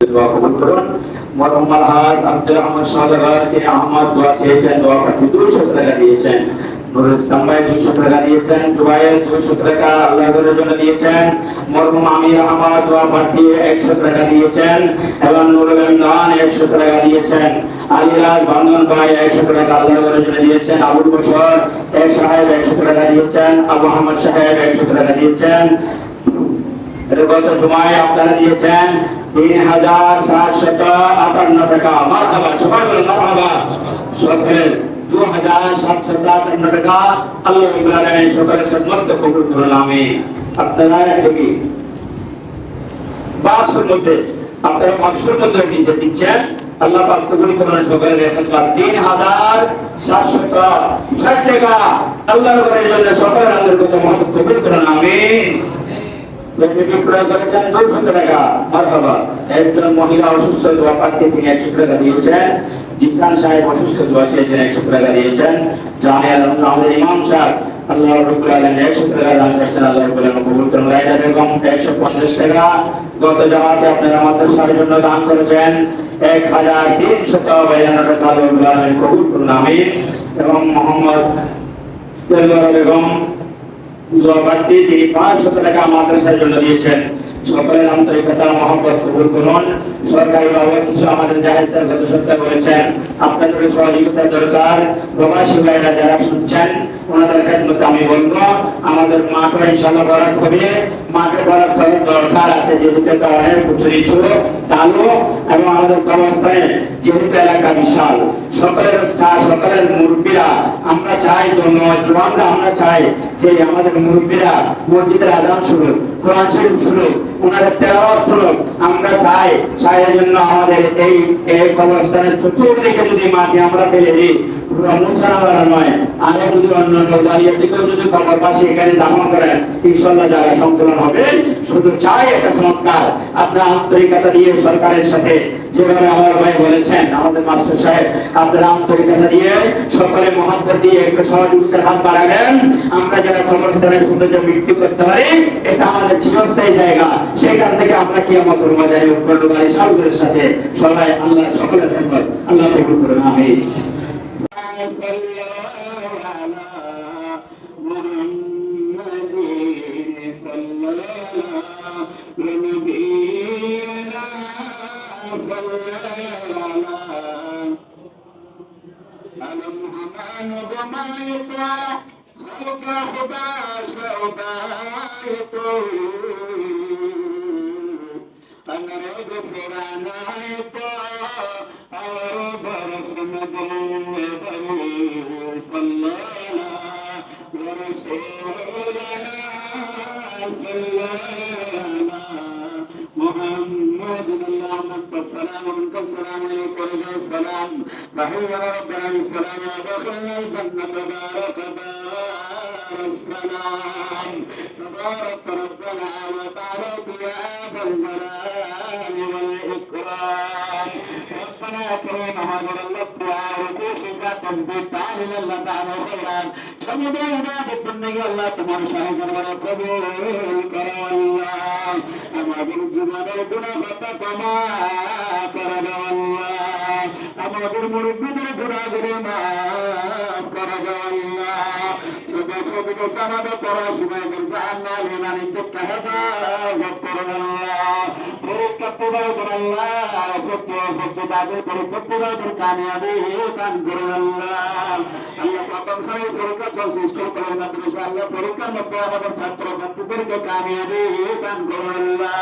দোয়া কবুল করুন। মরহুম আলহাজ আব্দুর রহমান শাহজালাল কে আহমদ দোয়া চেয়েছেন, দোয়া পাঠে 200 টাকা দিয়েছেন। নুরুল ইসলাম ভাই 200 টাকা দিয়েছেন। জুবায়ের 200 টাকা আল্লাহর জন্য দিয়েছেন। মরহুম আমির আহমদ দোয়া পাঠে 100 টাকা দিয়েছেন এবং নুরুল ইমরান 100 টাকা দিয়েছেন। আলিরাজ বান্দন ভাই 100 টাকা আল্লাহর জন্য দিয়েছেন। আবুল বশর এক সাহেব 100 টাকা দিয়েছেন। আবু আহমদ সাহেব 100 টাকা দিয়েছেন। গত জুমায় আপনারা দিয়েছেন 3758 টাকা। মারহাবা, সবাই বলুন মারহাবা। সকলের 2758 টাকা আল্লাহ রাব্বুল আলামিন সকলের খিদমত কবুল করুন, আমিন। আপনারা কি বাক্সের মধ্যে আপনারা বাক্সের মধ্যে নিতে দিচ্ছেন, আল্লাহ পাক কবুল করুন সকলের খিদমত। 3760 টাকা আল্লাহর ঘরের জন্য সকলের আল্লাহর কত মহব্বত কবুল করুন, আমিন। একজন মহিলা অসুস্থ, দোয়া পাঠে তিনি 100 টাকা দিয়েছেন। জিসান সাহেব অসুস্থ, দোয়া চেয়েছেন, 100 টাকা দিয়েছেন। জামিয়ার আমাদের ইমাম সাহেব আল্লাহ রাব্বুল আলামিন 100 টাকা দান করেছেন, আল্লাহ রাব্বুল আলামিন কবুল করুন। রায়দা বেগম 150 টাকা গত জামাতে আপনারা মাদ্রাসার জন্য দান করেছেন। 1352 টাকা আল্লাহ রাব্বুল আলামিন কবুল করুন, আমিন। এবং মোহাম্মদ ইস্তেলওয়ারা বেগম জবাবটি তিনি 500 টাকা মাদ্রাসার জন্য দিয়েছেন। সকলের আন্তরিকতা মহব্বত কবুল করুন। সরকারি বাবদ কিছু আমাদের জাহেদ স্যার গত সপ্তাহে বলেছেন, আপনাদের সহযোগিতা দরকার। প্রবাসী ভাইরা যারা শুনছেন ওনাদের খেদমতে আমি বলবো, আমাদের মাঠে ইনশাআল্লাহ বরাত হবে। মাঠে বরাত করার দরকার আছে, যেহেতু এটা অনেক উঁচু নিচু ঢালু এবং আমাদের কবরস্থানে যেহেতু এলাকা বিশাল। সকলের মুরব্বীরা আমরা চাই, জওয়ানরা আমরা চাই যে আমাদের মুরব্বীরা মসজিদের আযান শুনুক, কোরআন শরীফ শুনুক, ওনাদের তেলাওয়াত শুনুক। আমরা চাই এর জন্য আমাদের এই কবরস্থানের চতুর্দিকে যদি মাটি আমরা ফেলে দিই, পুরো মুসলমানরা নয়, আরে যদি অন্য দাঁড়িয়ে দিকেও যদি কবর পাশে এখানে দাফন করেন, ইনশাআল্লাহ যারা সংকলন হবে। শুধু চাই একটা সংস্কার। আপনারা আন্তরিকতা দিয়ে সরকারের সাথে যেভাবে আমার ভাই বলেছেন, আমাদের মাস্টার সাহেব, আপনারা আন্তরিকতা দিয়ে সকলে মহব্বত দিয়ে একটু সহযোগিতার হাত বাড়াবেন। আমরা যারা কবরস্থানের সৌন্দর্য বৃদ্ধি করতে পারি, এটা আমাদের চিরস্থায়ী জায়গা। সেখান থেকে আমরা কিয়ামতের ময়দানে উঠবো বাড়ি সাউদের সাথে। সবাই আল্লাহ সকলের সাথে আল্লাহ কবুল করুন, আমিন। تبارك ربنا وتعالى يا ذا الجلال والإكرام. ربنا كريم هذا الدعاء وكوشف تثبيت تعالى الله تعالى خيرا. سمدوا عبادة النبي الله تمام شاهد قبول كرم الله. أما بالجبال ربنا خطأ ما كرم الله. أما بالمربد ربنا ما كرم الله. بك سند قراشنا جعلنا لمن اتخذ ذكر الله بركة ذكر الله فتح بعد بركة ذكر كان يديه تنكر الله الله প্রথম সময় পরীক্ষা চলছে স্কুল কলেজ মাদ্রাসা আল্লাহ পরীক্ষার মধ্যে আমাদের ছাত্র ছাত্রীদেরকে কামিয়াবি দান করুন আল্লাহ।